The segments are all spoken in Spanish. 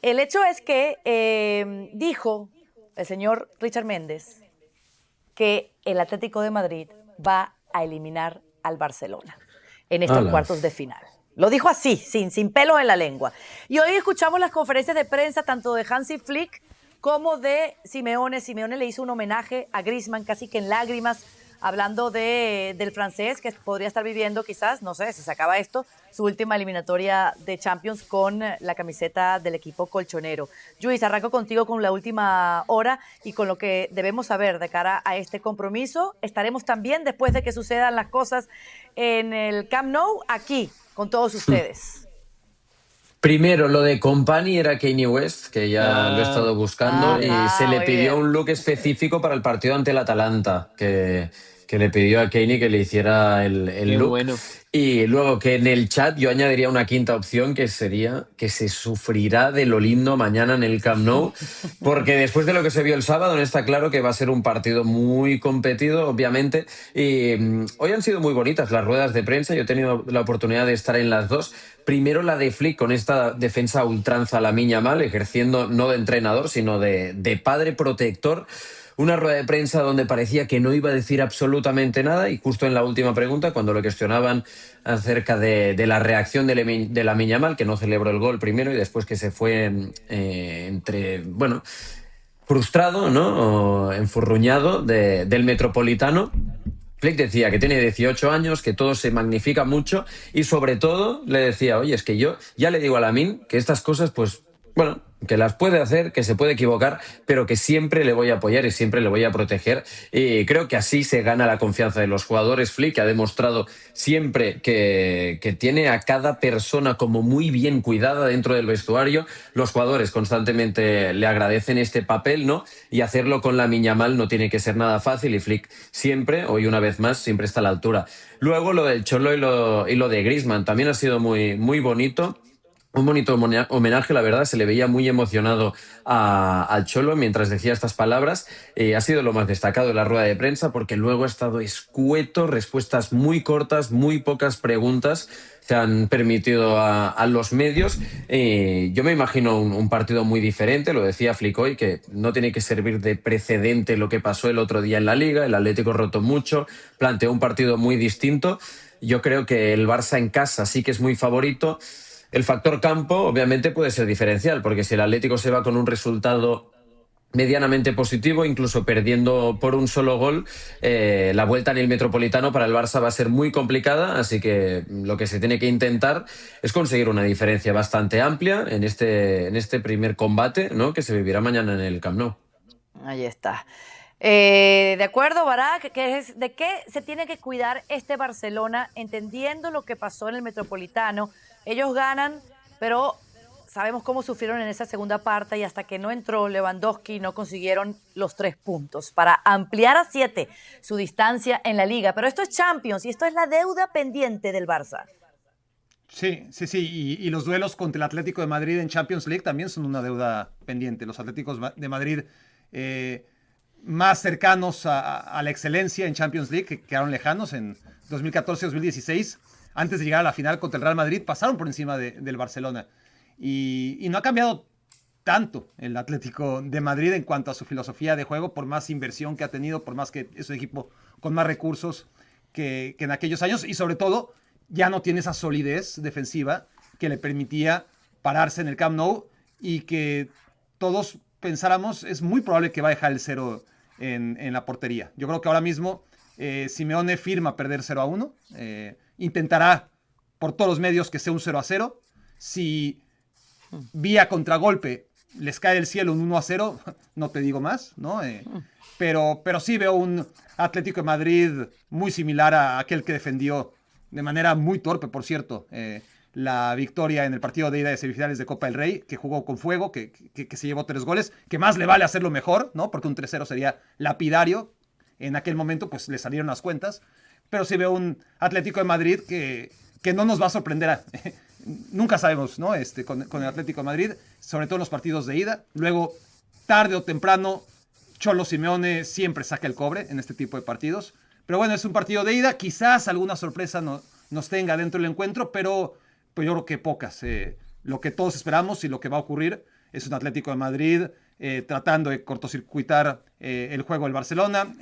El hecho es que dijo el señor Richard Méndez que el Atlético de Madrid va a eliminar al Barcelona en estos ¡Hala! cuartos de final. Lo dijo así, sin pelos en la lengua. Y hoy escuchamos las conferencias de prensa tanto de Hansi Flick como de Simeone. Simeone le hizo un homenaje a Griezmann casi que en lágrimas, hablando del francés que podría estar viviendo quizás, no sé, si se acaba esto, su última eliminatoria de Champions con la camiseta del equipo colchonero. Luis, arranco contigo con la última hora y con lo que debemos saber de cara a este compromiso. Estaremos también, después de que sucedan las cosas en el Camp Nou, aquí con todos ustedes. Primero, lo de Company era Kanye West, que ya lo he estado buscando, y se le Muy pidió bien. un look específico para el partido ante el Atalanta, que le pidió a Kanye que le hiciera el Qué look. bueno. Y luego que en el chat yo añadiría una quinta opción, que sería que se sufrirá de lo lindo mañana en el Camp Nou, porque después de lo que se vio el sábado, no está claro que va a ser un partido muy competido, obviamente. Y hoy han sido muy bonitas las ruedas de prensa, yo he tenido la oportunidad de estar en las dos. Primero la de Flick con esta defensa a ultranza Lamine Yamal, ejerciendo no de entrenador, sino de padre protector. Una rueda de prensa donde parecía que no iba a decir absolutamente nada y justo en la última pregunta, cuando lo cuestionaban acerca de la reacción de Lamine Yamal, que no celebró el gol primero y después que se fue frustrado, ¿no? O enfurruñado del Metropolitano. Flick decía que tiene 18 años, que todo se magnifica mucho y sobre todo le decía, oye, es que yo ya le digo a Lamine que estas cosas, pues, bueno, que las puede hacer, que se puede equivocar, pero que siempre le voy a apoyar y siempre le voy a proteger. Y creo que así se gana la confianza de los jugadores. Flick ha demostrado siempre que tiene a cada persona como muy bien cuidada dentro del vestuario. Los jugadores constantemente le agradecen este papel, ¿no? Y hacerlo con Lamine Yamal no tiene que ser nada fácil y Flick siempre, hoy una vez más, siempre está a la altura. Luego lo del Cholo y lo de Griezmann también ha sido muy, muy bonito. Un bonito homenaje, la verdad, se le veía muy emocionado al Cholo mientras decía estas palabras. Ha sido lo más destacado de la rueda de prensa porque luego ha estado escueto, respuestas muy cortas, muy pocas preguntas se han permitido a los medios. Yo me imagino un partido muy diferente, lo decía Flick hoy, que no tiene que servir de precedente lo que pasó el otro día en la Liga. El Atlético rotó mucho, planteó un partido muy distinto. Yo creo que el Barça en casa sí que es muy favorito. El factor campo, obviamente, puede ser diferencial, porque si el Atlético se va con un resultado medianamente positivo, incluso perdiendo por un solo gol, la vuelta en el Metropolitano para el Barça va a ser muy complicada, así que lo que se tiene que intentar es conseguir una diferencia bastante amplia en este primer combate, ¿no?, que se vivirá mañana en el Camp Nou. Ahí está. De acuerdo, Barak, ¿de qué se tiene que cuidar este Barcelona, entendiendo lo que pasó en el Metropolitano? Ellos ganan, pero sabemos cómo sufrieron en esa segunda parte y hasta que no entró Lewandowski no consiguieron los 3 puntos para ampliar a 7 su distancia en la Liga. Pero esto es Champions y esto es la deuda pendiente del Barça. Sí. Y los duelos contra el Atlético de Madrid en Champions League también son una deuda pendiente. Los Atléticos de Madrid más cercanos a la excelencia en Champions League, que quedaron lejanos en 2014-2016, antes de llegar a la final contra el Real Madrid, pasaron por encima del Barcelona. Y no ha cambiado tanto el Atlético de Madrid en cuanto a su filosofía de juego, por más inversión que ha tenido, por más que es un equipo con más recursos que en aquellos años, y sobre todo ya no tiene esa solidez defensiva que le permitía pararse en el Camp Nou y que todos pensáramos es muy probable que va a dejar el 0 en la portería. Yo creo que ahora mismo Simeone firma perder 0-1, intentará por todos los medios que sea un 0-0. Si vía contragolpe les cae del cielo un 1-0, no te digo más, ¿no? Pero sí veo un Atlético de Madrid muy similar a aquel que defendió de manera muy torpe, por cierto, la victoria en el partido de ida de semifinales de Copa del Rey, que jugó con fuego, que se llevó 3 goles, que más le vale hacerlo mejor, ¿no? Porque un 3-0 sería lapidario. En aquel momento, pues, le salieron las cuentas. Pero sí veo un Atlético de Madrid que no nos va a sorprender. Nunca sabemos, ¿no? Con el Atlético de Madrid, sobre todo en los partidos de ida. Luego, tarde o temprano, Cholo Simeone siempre saca el cobre en este tipo de partidos. Pero bueno, es un partido de ida. Quizás alguna sorpresa nos tenga dentro del encuentro, pero yo creo que pocas. Lo que todos esperamos y lo que va a ocurrir Es un Atlético de Madrid tratando de cortocircuitar el juego del Barcelona,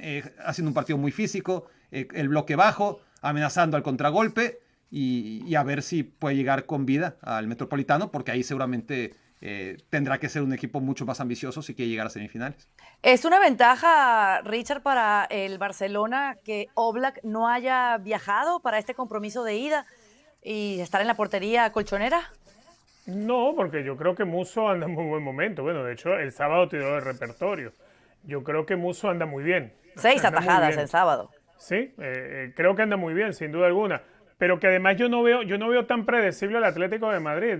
haciendo un partido muy físico, el bloque bajo, amenazando al contragolpe y a ver si puede llegar con vida al Metropolitano, porque ahí seguramente tendrá que ser un equipo mucho más ambicioso si quiere llegar a semifinales. Es una ventaja, Richard, para el Barcelona que Oblak no haya viajado para este compromiso de ida y estar en la portería colchonera. No, porque yo creo que Musso anda en muy buen momento. Bueno, de hecho, el sábado tiró de repertorio. Yo creo que Musso anda muy bien. 6 Anda muy atajadas bien. el sábado. Sí, creo que anda muy bien, sin duda alguna. Pero que además yo no veo tan predecible al Atlético de Madrid.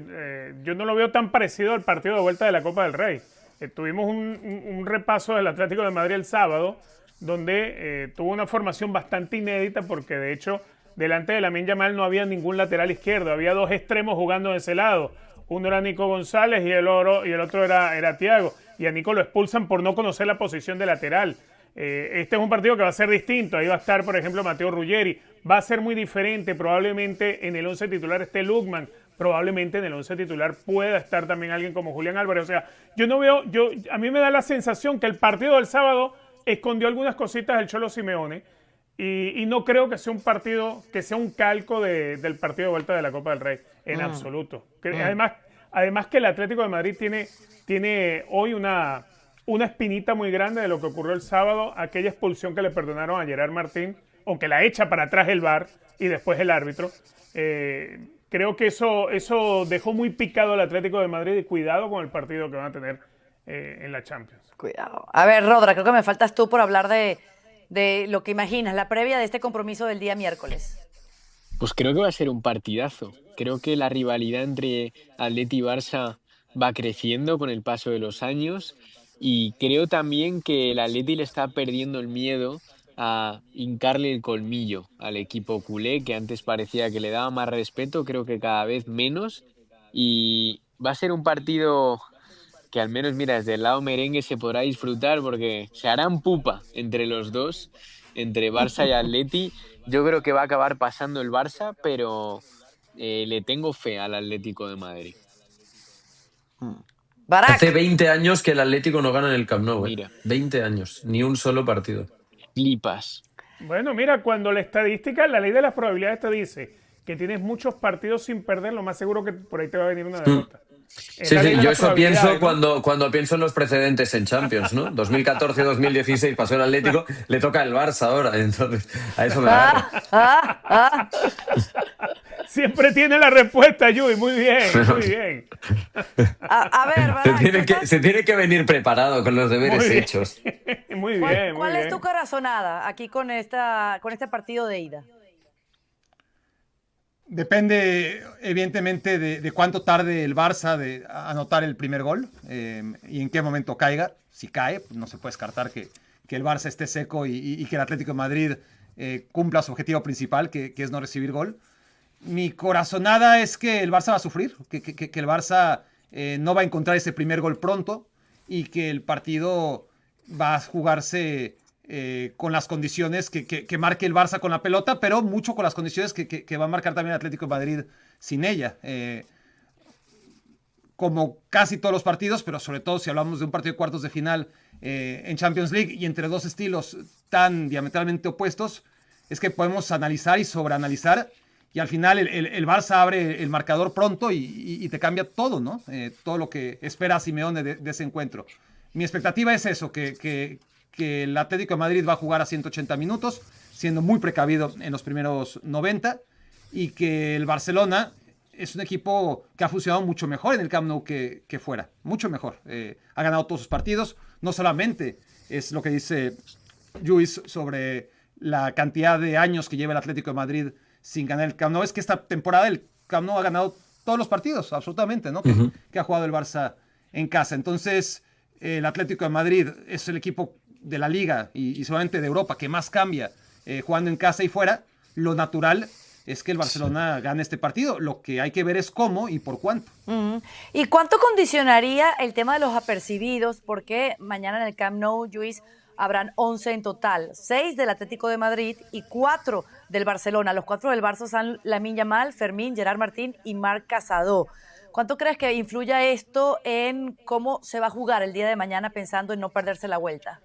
Yo no lo veo tan parecido al partido de vuelta de la Copa del Rey. Tuvimos un repaso del Atlético de Madrid el sábado, donde tuvo una formación bastante inédita, porque de hecho delante de Lamine Yamal no había ningún lateral izquierdo, había dos extremos jugando de ese lado. Uno era Nico González y el otro era Thiago. Y a Nico lo expulsan por no conocer la posición de lateral. Este es un partido que va a ser distinto. Ahí va a estar, por ejemplo, Matteo Ruggeri. Va a ser muy diferente. Probablemente en el 11 titular esté Lookman. Probablemente en el 11 titular pueda estar también alguien como Julián Álvarez. O sea, a mí me da la sensación que el partido del sábado escondió algunas cositas del Cholo Simeone. Y no creo que sea un partido, que sea un calco del partido de vuelta de la Copa del Rey. En absoluto. Además que el Atlético de Madrid tiene hoy una espinita muy grande de lo que ocurrió el sábado, aquella expulsión que le perdonaron a Gerard Martín, o que la echa para atrás el VAR y después el árbitro. Creo que eso dejó muy picado al Atlético de Madrid, y cuidado con el partido que van a tener en la Champions. Cuidado. A ver, Rodra, creo que me faltas tú por hablar de lo que imaginas, la previa de este compromiso del día miércoles. Pues creo que va a ser un partidazo. Creo que la rivalidad entre Atleti y Barça va creciendo con el paso de los años, y creo también que el Atleti le está perdiendo el miedo a hincarle el colmillo al equipo culé, que antes parecía que le daba más respeto, creo que cada vez menos, y va a ser un partido que al menos, mira, desde el lado merengue se podrá disfrutar, porque se harán pupa entre los dos, entre Barça y Atleti. Yo creo que va a acabar pasando el Barça, pero le tengo fe al Atlético de Madrid. Barak. Hace 20 años que el Atlético no gana en el Camp Nou. Mira. 20 años, ni un solo partido. Flipas. Bueno, mira, cuando la estadística, la ley de las probabilidades te dice que tienes muchos partidos sin perder, lo más seguro que por ahí te va a venir una derrota. Sí, yo eso pienso cuando pienso en los precedentes en Champions, ¿no? 2014-2016 pasó el Atlético, le toca el Barça ahora, entonces a eso me agarro. Siempre tiene la respuesta, Yui, muy bien, muy bien. A ver, Barak, Se tiene que venir preparado con los deberes hechos. Muy bien, ¿Cuál es tu corazonada aquí con este partido de ida? Depende, evidentemente, de cuánto tarde el Barça de anotar el primer gol y en qué momento caiga. Si cae, pues no se puede descartar que el Barça esté seco y que el Atlético de Madrid cumpla su objetivo principal, que es no recibir gol. Mi corazonada es que el Barça va a sufrir, que el Barça no va a encontrar ese primer gol pronto y que el partido va a jugarse con las condiciones que marque el Barça con la pelota, pero mucho con las condiciones que va a marcar también el Atlético de Madrid sin ella. Como casi todos los partidos, pero sobre todo si hablamos de un partido de cuartos de final en Champions League y entre dos estilos tan diametralmente opuestos, es que podemos analizar y sobreanalizar, y al final el Barça abre el marcador pronto y te cambia todo, ¿no? Todo lo que espera Simeone de ese encuentro. Mi expectativa es eso, que el Atlético de Madrid va a jugar a 180 minutos, siendo muy precavido en los primeros 90, y que el Barcelona es un equipo que ha funcionado mucho mejor en el Camp Nou que fuera, mucho mejor. Ha ganado todos sus partidos, no solamente es lo que dice Luis sobre la cantidad de años que lleva el Atlético de Madrid sin ganar el Camp Nou, es que esta temporada el Camp Nou ha ganado todos los partidos, absolutamente, ¿no? Que ha jugado el Barça en casa. Entonces, el Atlético de Madrid es el equipo de la Liga y seguramente de Europa que más cambia jugando en casa y fuera. Lo natural es que el Barcelona gane este partido. Lo que hay que ver es cómo y por cuánto. ¿Y cuánto condicionaría el tema de los apercibidos? Porque mañana en el Camp Nou, Luis, habrán 11 en total, 6 del Atlético de Madrid y 4 del Barcelona. Los 4 del Barça son Lamine Yamal, Fermín, Gerard Martín y Marc Casado. ¿Cuánto crees que influya esto en cómo se va a jugar el día de mañana pensando en no perderse la vuelta?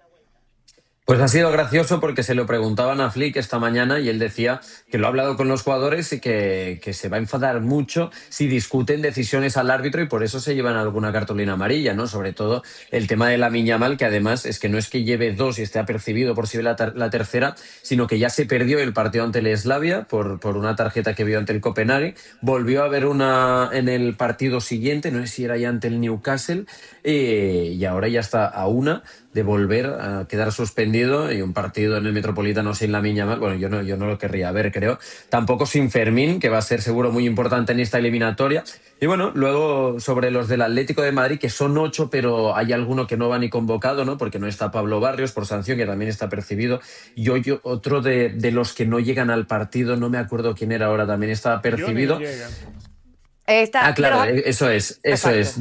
Pues ha sido gracioso porque se lo preguntaban a Flick esta mañana y él decía que lo ha hablado con los jugadores y que se va a enfadar mucho si discuten decisiones al árbitro y por eso se llevan alguna cartulina amarilla, ¿no? Sobre todo el tema de Lamine Yamal, que además es que no es que lleve 2 y esté apercibido por si ve la tercera, sino que ya se perdió el partido ante el Slavia por una tarjeta que vio ante el Copenhague, volvió a ver una en el partido siguiente, no sé si era ya ante el Newcastle, y ahora ya está a una de volver a quedar suspendido y un partido en el Metropolitano sin Lamine Yamal, bueno, yo no lo querría ver, creo. Tampoco sin Fermín, que va a ser seguro muy importante en esta eliminatoria. Y bueno, luego sobre los del Atlético de Madrid, que son 8, pero hay alguno que no va ni convocado, ¿no? Porque no está Pablo Barrios por sanción, que también está percibido. Y otro de los que no llegan al partido, no me acuerdo quién era ahora, también está percibido. Claro, eso es.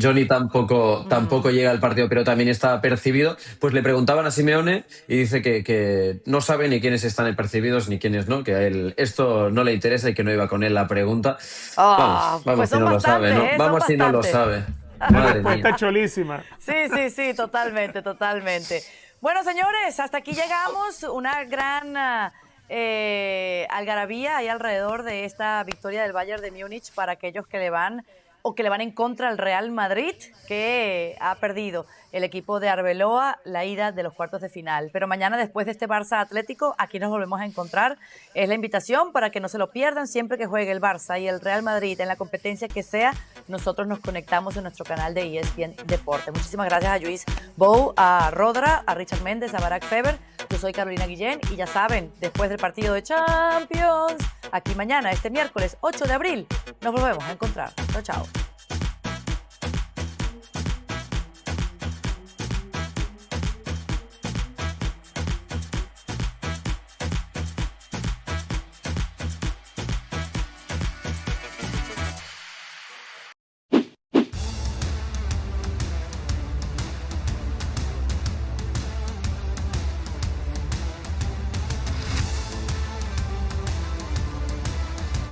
Johnny tampoco llega al partido, pero también está percibido. Pues le preguntaban a Simeone y dice que no sabe ni quiénes están percibidos ni quiénes no, que a él esto no le interesa y que no iba con él la pregunta. Vamos pues si no lo sabe, ¿no? Vamos si no lo sabe. Madre mía. Está cholísima. Sí, totalmente. Bueno, señores, hasta aquí llegamos. Una gran algarabía ahí alrededor de esta victoria del Bayern de Múnich para aquellos que le van en contra al Real Madrid, que ha perdido el equipo de Arbeloa la ida de los cuartos de final. Pero mañana, después de este Barça Atlético, aquí nos volvemos a encontrar. Es la invitación para que no se lo pierdan. Siempre que juegue el Barça y el Real Madrid en la competencia que sea, nosotros nos conectamos en nuestro canal de ESPN Deporte. Muchísimas gracias a Luis Bou, a Rodra, a Richard Méndez, a Barack Feber. Yo soy Carolina Guillén y ya saben, después del partido de Champions, aquí mañana, este miércoles 8 de abril, nos volvemos a encontrar. Chao, chao.